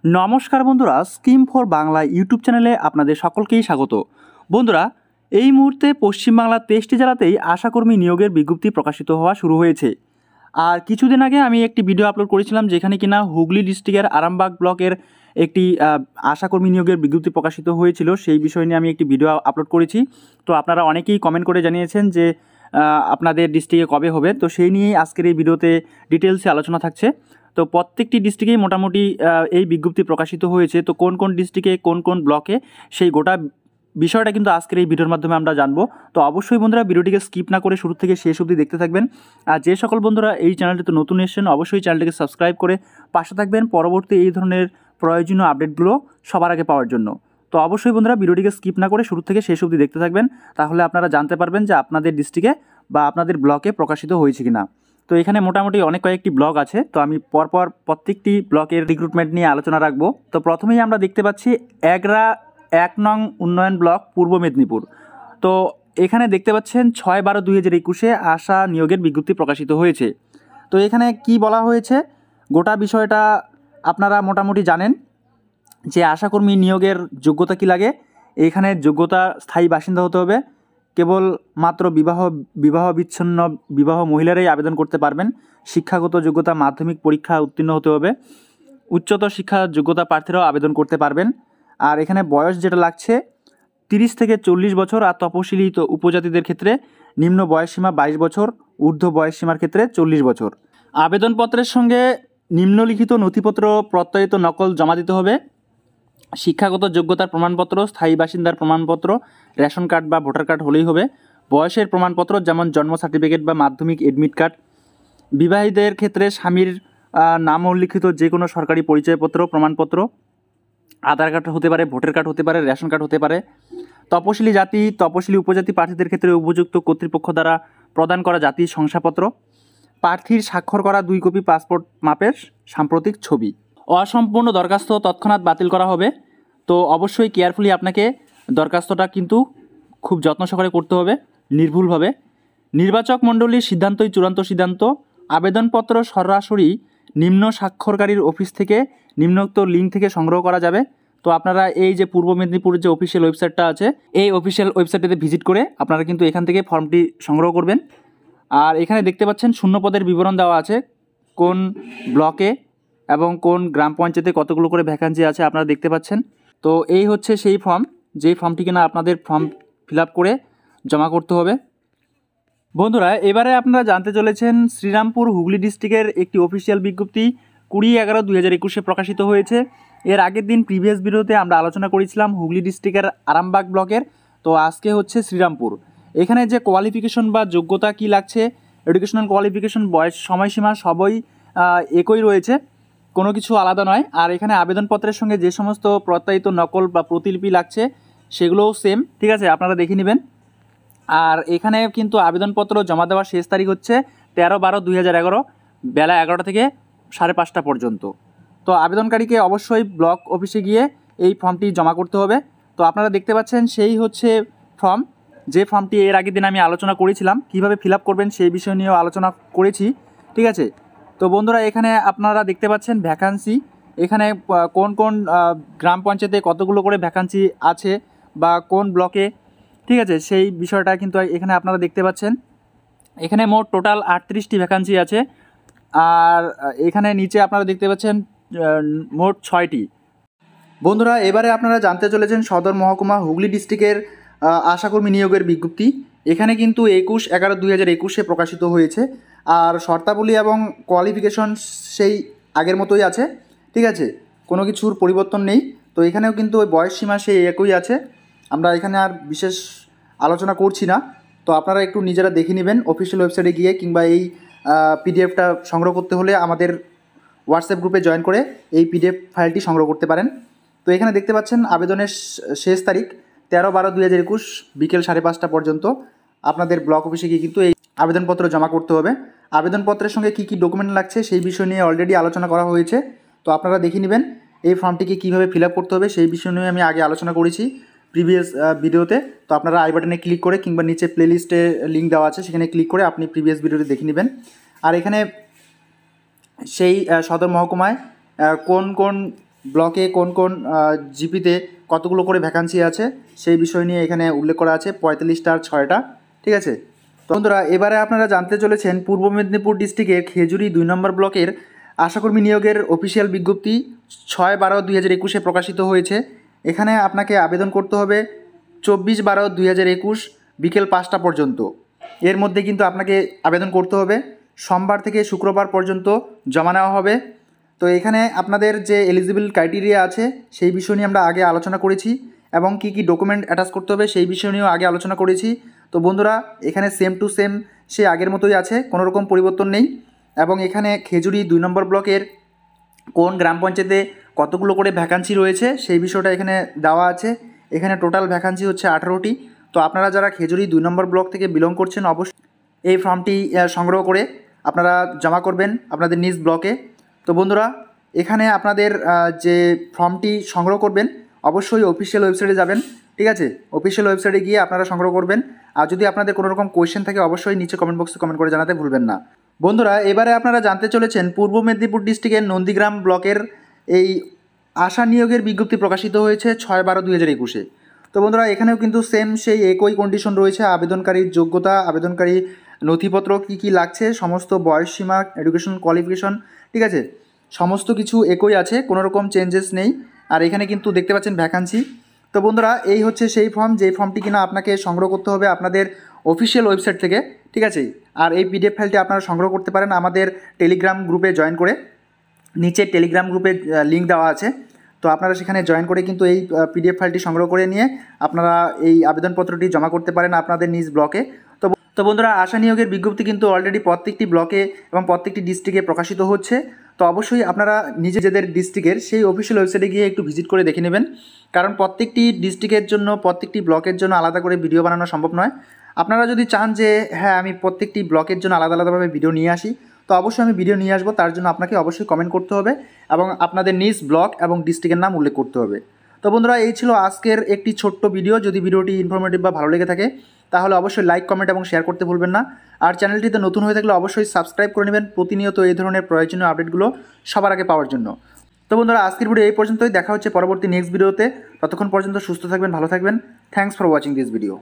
নমস্কার বন্ধুরা, scheme for Bangla YouTube চ্যানেলে আপনাদের সকলকেই স্বাগত। বন্ধুরা, এই মুহূর্তে পশ্চিমবাংলার 23টি জেলাতেই আশাকর্মী নিয়োগের বিজ্ঞপ্তি প্রকাশিত হওয়া শুরু হয়েছে। আর কিছুদিন আগে আমি একটি ভিডিও আপলোড করেছিলাম যেখানে কিনা হুগলি ডিস্ট্রিক্টের আরামবাগ ব্লকের একটি আশাকর্মী নিয়োগের বিজ্ঞপ্তি প্রকাশিত হয়েছিল। সেই বিষয় নিয়ে আমি একটি ভিডিও আপলোড করেছি। তো আপনারা অনেকেই কমেন্ট করে জানিয়েছেন যে আপনাদের ডিস্ট্রিক্টে কবে হবে। তো সেই নিয়েই আজকের এই ভিডিওতে ডিটেলসে আলোচনা থাকছে। তো প্রত্যেকটি ডিস্ট্রিক্টেই মোটামুটি এই বিজ্ঞপ্তি প্রকাশিত হয়েছে। তো কোন কোন ডিস্ট্রিক্টে কোন কোন ব্লকে সেই গোটা বিষয়টা কিন্তু আজকের এই ভিডিওর মাধ্যমে আমরা জানবো। তো অবশ্যই বন্ধুরা ভিডিওটিকে স্কিপ না করে শুরু থেকে শেষ অবধি দেখতে থাকবেন। আর যে সকল বন্ধুরা এই চ্যানেলটিতে নতুন এসেছেন অবশ্যই চ্যানেলটিকে সাবস্ক্রাইব করে পাশে থাকবেন পরবর্তী এই ধরনের প্রয়োজনীয় আপডেটগুলো সবার আগে পাওয়ার জন্য। তো অবশ্যই বন্ধুরা ভিডিওটিকে স্কিপ না করে শুরু থেকে শেষ অবধি দেখতে থাকবেন, তাহলে আপনারা জানতে পারবেন যে আপনাদের ডিস্ট্রিক্টে বা আপনাদের ব্লকে প্রকাশিত হয়েছে কিনা। তো এখানে মোটামুটি অনেক কয়েকটি ব্লক আছে। তো আমি পরপর প্রত্যেকটি ব্লকের রিক্রুটমেন্ট নিয়ে আলোচনা রাখবো। তো প্রথমেই আমরা দেখতে পাচ্ছি এগরা 1 নং উন্নয়ন ব্লক, পূর্ব মেদিনীপুর। তো এখানে দেখতে পাচ্ছেন 6/12/2021 আশা নিয়োগের বিজ্ঞপ্তি প্রকাশিত হয়েছে। তো এখানে কি বলা হয়েছে গোটা বিষয়টা আপনারা মোটামুটি জানেন যে আশাকর্মী নিয়োগের যোগ্যতা কি লাগে। এখানে যোগ্যতা স্থায়ী বাসিন্দা হতে হবে, কেবল মাত্র বিবাহ বিচ্ছিন্ন মহিলারাই আবেদন করতে পারবেন। শিক্ষাগত যোগ্যতা মাধ্যমিক পরীক্ষা উত্তীর্ণ হতে হবে। উচ্চতর শিক্ষা যোগ্যতা প্রার্থীরাও আবেদন করতে পারবেন। আর এখানে বয়স যেটা লাগছে 30 থেকে 40 বছর, আর তপশিলি উপজাতিদের ক্ষেত্রে নিম্ন বয়সসীমা 22 বছর, ঊর্ধ্ব বয়সসীমার ক্ষেত্রে 40 বছর। আবেদনপত্রের সঙ্গে নিম্নলিখিত নথিপত্র প্রত্যয়িত নকল জমা দিতে হবে: শিক্ষাগত যোগ্যতার প্রমাণপত্র, স্থায়ী বাসিন্দার প্রমাণপত্র, রেশন কার্ড বা ভোটার কার্ড হলেই হবে। বয়সের প্রমাণপত্র যেমন জন্ম সার্টিফিকেট বা মাধ্যমিক এডমিট কার্ড। বিবাহীদের ক্ষেত্রে স্বামীর নাম উল্লিখিত যে কোনো সরকারি পরিচয়পত্র প্রমাণপত্র, আধার কার্ড হতে পারে, ভোটার কার্ড হতে পারে, রেশন কার্ড হতে পারে। তপশিলি জাতি, তপশিলি উপজাতি প্রার্থীদের ক্ষেত্রে উপযুক্ত কর্তৃপক্ষ দ্বারা প্রদান করা জাতির শংসাপত্র। প্রার্থীর স্বাক্ষর করা 2 কপি পাসপোর্ট মাপের সাম্প্রতিক ছবি। অসম্পূর্ণ দরখাস্ত তৎক্ষণাৎ বাতিল করা হবে। তো অবশ্যই কেয়ারফুলি আপনাকে দরখাস্তটা কিন্তু খুব যত্ন সহকারে করতে হবে, নির্ভুলভাবে। নির্বাচক মণ্ডলীর সিদ্ধান্তই চূড়ান্ত সিদ্ধান্ত। আবেদনপত্র সরাসরি নিম্ন স্বাক্ষরকারীর অফিস থেকে নিম্নোক্ত লিঙ্ক থেকে সংগ্রহ করা যাবে। তো আপনারা এই যে পূর্ব মেদিনীপুরের যে অফিসিয়াল ওয়েবসাইটটা আছে, এই অফিসিয়াল ওয়েবসাইটটিতে ভিজিট করে আপনারা কিন্তু এখান থেকে ফর্মটি সংগ্রহ করবেন। আর এখানে দেখতে পাচ্ছেন শূন্য পদের বিবরণ দেওয়া আছে, কোন ব্লকে এবং কোন গ্রাম পঞ্চায়েতে কতগুলো করে ভ্যাকান্সি আছে আপনারা দেখতে পাচ্ছেন। তো এই হচ্ছে সেই ফর্ম, যেই ফর্মটি কিনা আপনাদের ফর্ম ফিল আপ করে জমা করতে হবে। বন্ধুরা, এবারে আপনারা জানতে চলেছেন শ্রীরামপুর হুগলি ডিস্ট্রিক্টের একটি অফিসিয়াল বিজ্ঞপ্তি 20/11/2021 প্রকাশিত হয়েছে। এর আগের দিন প্রিভিয়াস ভিডিওতে আমরা আলোচনা করেছিলাম হুগলি ডিস্ট্রিক্টের আরামবাগ ব্লকের। তো আজকে হচ্ছে শ্রীরামপুর। এখানে যে কোয়ালিফিকেশন বা যোগ্যতা কি লাগছে, এডুকেশনাল কোয়ালিফিকেশন, বয়স, সময়সীমা সবই একই রয়েছে, কোনো কিছু আলাদা নয়। আর এখানে আবেদনপত্রের সঙ্গে যে সমস্ত প্রত্যায়িত নকল বা প্রতিলিপি লাগছে সেগুলোও সেম, ঠিক আছে, আপনারা দেখে নেবেন। আর এখানে কিন্তু আবেদনপত্র জমা দেওয়ার শেষ তারিখ হচ্ছে 13/12/2011 বেলা 11টা থেকে 5:30 পর্যন্ত। তো আবেদনকারীকে অবশ্যই ব্লক অফিসে গিয়ে এই ফর্মটি জমা করতে হবে। তো আপনারা দেখতে পাচ্ছেন সেই হচ্ছে ফর্ম, যে ফর্মটি এর আগের দিন আমি আলোচনা করেছিলাম কীভাবে ফিল আপ করবেন সেই বিষয় নিয়েও আলোচনা করেছি, ঠিক আছে। তো বন্ধুরা, এখানে আপনারা দেখতে পাচ্ছেন ভ্যাকান্সি, এখানে কোন কোন গ্রাম পঞ্চায়েতে কতগুলো করে ভ্যাকান্সি আছে বা কোন ব্লকে, ঠিক আছে, সেই বিষয়টা কিন্তু এখানে আপনারা দেখতে পাচ্ছেন। এখানে মোট টোটাল 38টি ভ্যাকান্সি আছে। আর এখানে নিচে আপনারা দেখতে পাচ্ছেন মোট 6টি। বন্ধুরা, এবারে আপনারা জানতে চলেছেন সদর মহকুমা হুগলি ডিস্ট্রিক্টের আশাকর্মী নিয়োগের বিজ্ঞপ্তি। এখানে কিন্তু 21/11/2021 প্রকাশিত হয়েছে। আর শর্তাবলী এবং কোয়ালিফিকেশন সেই আগের মতোই আছে, ঠিক আছে, কোনো কিছুর পরিবর্তন নেই। তো এখানেও কিন্তু ওই বয়সসীমা সেই একই আছে। আমরা এখানে আর বিশেষ আলোচনা করছি না। তো আপনারা একটু নিজেরা দেখে নেবেন অফিসিয়াল ওয়েবসাইটে গিয়ে, কিংবা এই পিডিএফটা সংগ্রহ করতে হলে আমাদের হোয়াটসঅ্যাপ গ্রুপে জয়েন করে এই পিডিএফ ফাইলটি সংগ্রহ করতে পারেন। তো এখানে দেখতে পাচ্ছেন আবেদনের শেষ তারিখ 13/12/2021 বিকেল 5:30 পর্যন্ত। আপনাদের ব্লক অফিসে গিয়ে কিন্তু এই আবেদনপত্র জমা করতে হবে। আবেদনপত্রের সঙ্গে কী কী ডকুমেন্ট লাগছে সেই বিষয় নিয়ে অলরেডি আলোচনা করা হয়েছে। তো আপনারা দেখে নেবেন এই ফর্মটিকে কীভাবে ফিল আপ করতে হবে সেই বিষয় নিয়ে আমি আগে আলোচনা করেছি প্রিভিয়াস ভিডিওতে। তো আপনারা আই বাটনে ক্লিক করে কিংবা নিচে প্লেলিস্টে লিঙ্ক দেওয়া আছে সেখানে ক্লিক করে আপনি প্রিভিয়াস ভিডিওটি দেখে নেবেন। আর এখানে সেই সদর মহকুমায় কোন কোন ব্লকে কোন কোন জিপিতে কতগুলো করে ভ্যাকান্সি আছে সেই বিষয় নিয়ে এখানে উল্লেখ করা আছে, 45টা আর 6টা। ঠিক আছে, তো বন্ধুরা এবারে আপনারা জানতে চলেছেন পূর্ব মেদিনীপুর ডিস্ট্রিক্টের খেজুরি 2 নম্বর ব্লকের আশাকর্মী নিয়োগের অফিসিয়াল বিজ্ঞপ্তি 6/12/2021 প্রকাশিত হয়েছে। এখানে আপনাকে আবেদন করতে হবে 24/12/2021 বিকেল 5টা পর্যন্ত। এর মধ্যে কিন্তু আপনাকে আবেদন করতে হবে, সোমবার থেকে শুক্রবার পর্যন্ত জমা নেওয়া হবে। তো এখানে আপনাদের যে এলিজিবল ক্রাইটেরিয়া আছে সেই বিষয় নিয়ে আমরা আগে আলোচনা করেছি এবং কি কি ডকুমেন্ট অ্যাটাচ করতে হবে সেই বিষয় নিয়েও আগে আলোচনা করেছি। তো বন্ধুরা এখানে সেম টু সেম সে আগের মতোই আছে, কোনো রকম পরিবর্তন নেই। এবং এখানে খেজুরি 2 নম্বর ব্লকের কোন গ্রাম পঞ্চায়েতে কতগুলো করে ভ্যাকান্সি রয়েছে সেই বিষয়টা এখানে দেওয়া আছে। এখানে টোটাল ভ্যাকান্সি হচ্ছে 18টি। তো আপনারা যারা খেজুরি 2 নম্বর ব্লক থেকে বিলং করছেন অবশ্যই এই ফর্মটি সংগ্রহ করে আপনারা জমা করবেন আপনাদের নিজ ব্লকে। তো বন্ধুরা এখানে আপনাদের যে ফর্মটি সংগ্রহ করবেন অবশ্যই অফিসিয়াল ওয়েবসাইটে যাবেন। ঠিক আছে, অফিসিয়াল ওয়েবসাইটে গিয়ে আপনারা সংগ্রহ করবেন। আর যদি আপনাদের কোনো রকম কোয়েশ্চেন থাকে অবশ্যই নিচে কমেন্ট বক্সে কমেন্ট করে জানাতে ভুলবেন না। বন্ধুরা এবারে আপনারা জানতে চলেছেন পূর্ব মেদিনীপুর ডিস্ট্রিক্টের নন্দীগ্রাম ব্লকের এই আশা নিয়োগের বিজ্ঞপ্তি প্রকাশিত হয়েছে 6/12/2021। তো বন্ধুরা এখানেও কিন্তু সেম সেই একই কন্ডিশন রয়েছে, আবেদনকারীর যোগ্যতা, আবেদনকারী নথিপত্র কী কী লাগছে, সমস্ত বয়সসীমা, এডুকেশন কোয়ালিফিকেশন, ঠিক আছে, সমস্ত কিছু একই আছে, কোনো রকম চেঞ্জেস নেই। আর এখানে কিন্তু দেখতে পাচ্ছেন ভ্যাকান্সি। তো বন্ধুরা এই হচ্ছে সেই ফর্ম, যেই ফর্মটি কিনা আপনাকে সংগ্রহ করতে হবে আপনাদের অফিসিয়াল ওয়েবসাইট থেকে। ঠিক আছে, আর এই পিডিএফ ফাইলটি আপনারা সংগ্রহ করতে পারেন আমাদের টেলিগ্রাম গ্রুপে জয়েন করে। নিচে টেলিগ্রাম গ্রুপে লিঙ্ক দেওয়া আছে, তো আপনারা সেখানে জয়েন করে কিন্তু এই পিডিএফ ফাইলটি সংগ্রহ করে নিয়ে আপনারা এই আবেদনপত্রটি জমা করতে পারেন আপনাদের নিজ ব্লকে। তো বন্ধুরা আশা নিয়োগের বিজ্ঞপ্তি কিন্তু অলরেডি প্রত্যেকটি ব্লকে এবং প্রত্যেকটি ডিস্ট্রিক্টে প্রকাশিত হচ্ছে। তো অবশ্যই আপনারা নিজেদের ডিস্ট্রিক্টের সেই অফিসিয়াল ওয়েবসাইটে গিয়ে একটু ভিজিট করে দেখে নেবেন, কারণ প্রত্যেকটি ডিস্ট্রিক্টের জন্য প্রত্যেকটি ব্লকের জন্য আলাদা করে ভিডিও বানানো সম্ভব নয়। আপনারা যদি চান যে হ্যাঁ আমি প্রত্যেকটি ব্লকের জন্য আলাদা আলাদাভাবে ভিডিও নিয়ে আসি, তো অবশ্যই আমি ভিডিও নিয়ে আসবো। তার জন্য আপনাকে অবশ্যই কমেন্ট করতে হবে এবং আপনাদের নিজ ব্লক এবং ডিস্ট্রিক্টের নাম উল্লেখ করতে হবে। তো বন্ধুরা এই ছিল আজকের একটি ছোট্ট ভিডিও। যদি ভিডিওটি ইনফরমেটিভ বা ভালো লেগে থাকে তাহলে অবশ্যই লাইক, কমেন্ট এবং শেয়ার করতে ভুলবেন না। আর চ্যানেলটিতে নতুন হয়ে থাকলে অবশ্যই সাবস্ক্রাইব করে নেবেন প্রতিনিয়ত এই ধরনের প্রয়োজনীয় আপডেটগুলো সবার আগে পাওয়ার জন্য। তো বন্ধুরা আজকের ভিডিও এই পর্যন্তই, দেখা হচ্ছে পরবর্তী নেক্সট ভিডিওতে। ততক্ষণ পর্যন্ত সুস্থ থাকবেন, ভালো থাকবেন। Thanks for watching this video.